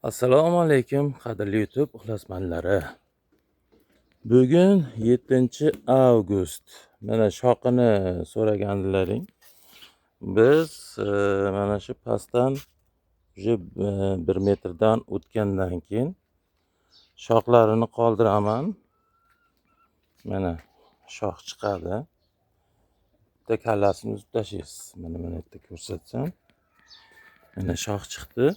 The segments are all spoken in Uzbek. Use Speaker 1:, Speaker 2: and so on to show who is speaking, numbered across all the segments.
Speaker 1: Assalomu alaykum qadrli YouTube ixlosmandlari. Bugun 7-avgust. Mana shoqini so'ragandilaring. Biz mana shu pastdan уже 1 metrdan o'tgandan keyin shoxlarini qoldiraman. Mana shox chiqadi. Bitta kallasini uzib tashlaysiz. Mana yerda ko'rsatsam. Mana shox chiqdi.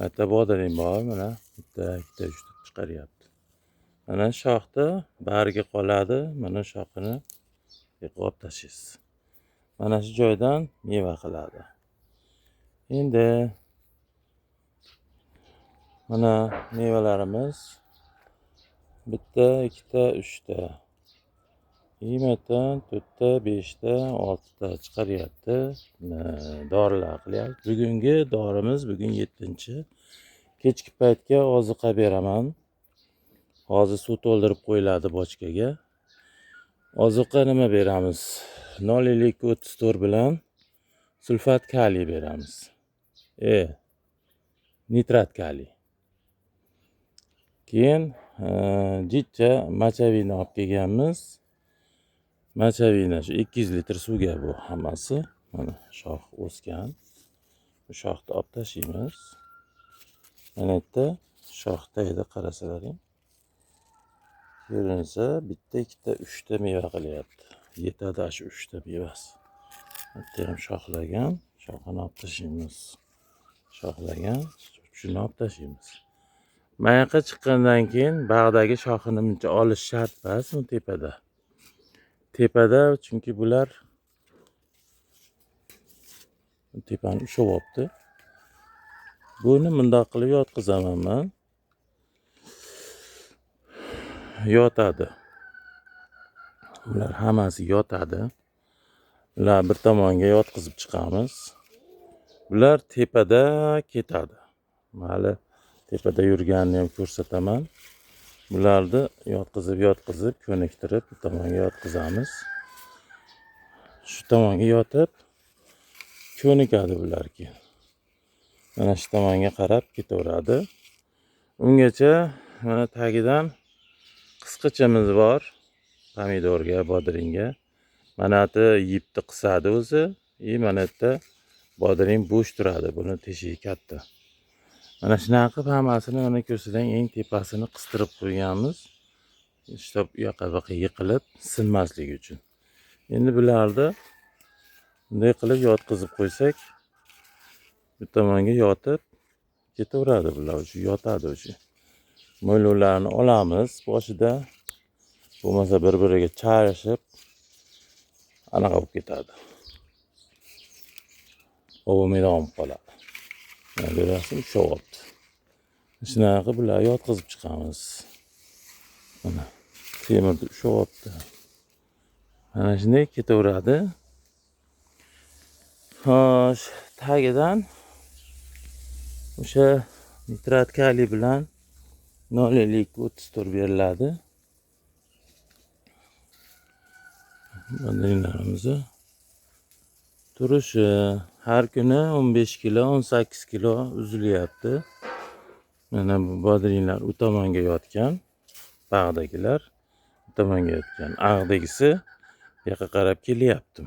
Speaker 1: Bitta bodring bor, mana bitta, ikkita, uchta chiqaryapti. Mana shoxda bariga qoladi, mana shoxini yiqib tashlaysiz. Mana shu joydan meva qiladi. Endi mana mevalarimiz bitta, ikkita, uchta, 20dan 4ta, 5ta, 6ta chiqaryapti. Dorilar qilyapti. Bugungi dorimiz bugun 7. Kechki paytga oziqa beraman. Hozir suv to'ldirib qo'yiladi bochkaga. Oziqa nima beramiz? 0,34 bilan sulfat kaliy beramiz. Nitrat kaliy. Keyin jitcha machavini olib kelganmiz. Machavini shu 200 litr suvga bu hammasi. Mana shox o'sgan. Bu shoxni olib tashlaymiz. Mana yerda shox tagida qarasalaring. Ko'rinsa bitta, ikkita, uchta meva qilyapti. Yetadi shu 3ta mevasi. Bitta ham shoxlagan, shoxini olib tashlaymiz. Shoxlagan, shuni olib tashlaymiz. Mana yoqqa chiqqandan keyin bag'dagi shoxini buncha olish shart emas, u tepada. Tepada chunki bular tepani ushyapti. Buni bundoq qilib yotqizaman men. Yotadi. Bular hammasi yotadi. Bular bir tomonga yotqizib chiqamiz. Bular tepada ketadi. Hali tepada yurganini ham ko'rsataman. Bularni yotqizib ko'niktirib bir tomonga yotqizamiz. Shu tomonga yotib ko'nikadi bular keyin. Mana shu tomonga qarab ketaveradi. Ungacha mana tagidan qisqichamiz bor. Pomidorga, bodringga. Mana bu yipni qisadi o'zi. Mana yerda bodring bo'sh turadi. Buni teshigi katta. Mana shunaqa qilib hammasini mana ko'rsating, eng tepasini qistirib qo'yganmiz. Ishta u yoqqa yiqilib sinmasligi uchun. Endi bularni bunday qilib yotqizib qo'ysak, bu tomonga yotib ketaveradi bular, shu yotadi o'sha. Mo'ylovlarni olamiz boshida. Bo'lmasa bir-biriga charishib anaqa bo'lib ketadi. O'g'ilmaydan olib qoladi. Mana ko'rasizmi, ushyapti. Shunaqa qilib bular yotqizib chiqamiz. Mana temirni ushyapti. Mana shunday ketaveradi. Xo'sh, tagidan o'sha nitrat kaliy bilan 0,34 beriladi. Bodringlarimizni turishi har kuni 15 kilo, 18 kilo uzilyapti. Mana bu bodringlar u tomonga yotgan, bag'dagilar u tomonga yotgan. Ag'dagisi bu yoqqa qarab kelyapti.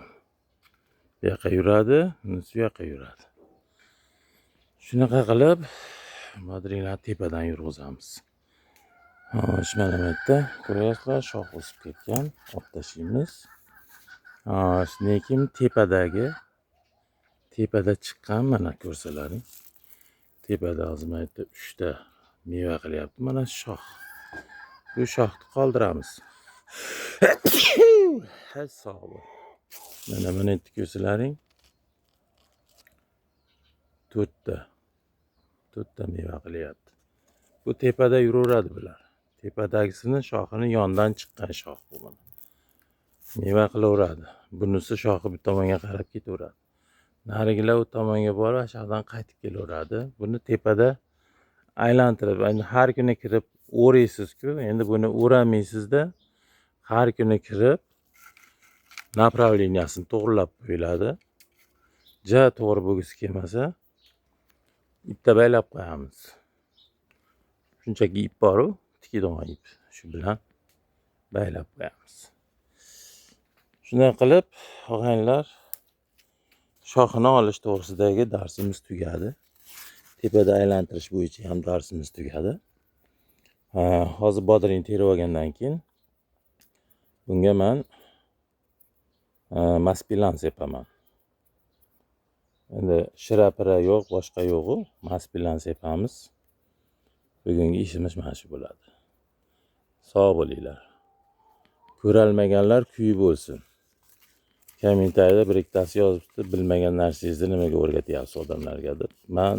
Speaker 1: Bu yoqqa yuradi, bunisi bu yoqqa yuradi. Shunaqa qilib bodringlar tepadan yurg'izamiz. Xo'sh, mana bu yerda ko'ryapsizlar, shox o'sib ketgan, olib tashlaymiz. Lekin tepada chiqqan, mana ko'rsalaring. Tepada hozir mana yerda 3ta meva qilyapti. Mana shox. Bu shoxni qoldiramiz. Sog' bo'l. Mana buni yerda ko'rsalaring. 4ta meva qilyapti. Bu tepada yuraveradi bular. Tepadagisini shoxini yondan chiqqan shox bu mana. Meva qilaveradi. Bunisi shoxi bir tomonga qarab ketaveradi. Narigilar u tomonga borib, shoxdan qaytib kelaveradi. Buni tepada aylantirib, endi har kuni kirib o'raysiz-ku. Endi buni o'ramaysizda, har kuni kirib направлениясini to'g'rilab qo'yiladi. Ja to'g'ri bo'lgisi kelmasa, ipda baylab qo'yamiz. Shunchaki ip bor-u, tikidon ip. Shu bilan baylab qo'yamiz. Shunday qilib, og'aynilar, shoxini olish to'g'risidagi darsimiz tugadi. Tepada aylantirish bo'yicha ham darsimiz tugadi. Hozir bodring terib olgandan keyin bunga men maspilan sepaman. Endi shira-pira yo'q, boshqa yo'g'u, maspilan sepamiz. Bugungi ishimiz mana shu bo'ladi. Sog' bo'linglar. Ko'ralmaganlar kuyi bo'lsin. Kommentariyada bir ikkitasi yozibdi, bilmagan narsangizni nimaga o'rgatyapsiz odamlarga deb. Men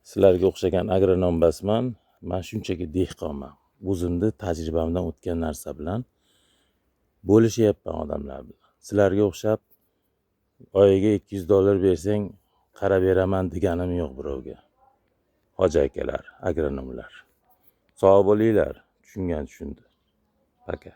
Speaker 1: sizlarga o'xshagan agronom emasman. Men shunchaki dehqonman. O'zimni tajribamdan o'tgan narsa bilan bo'lishyapman odamlar bilan. Sizlarga o'xshab oyiga $200 bersang qarab beraman deganim yo'q birovga. Hoji akalar, agronomlar. Sog' bo'linglar. Tushungan tushundi. Paka.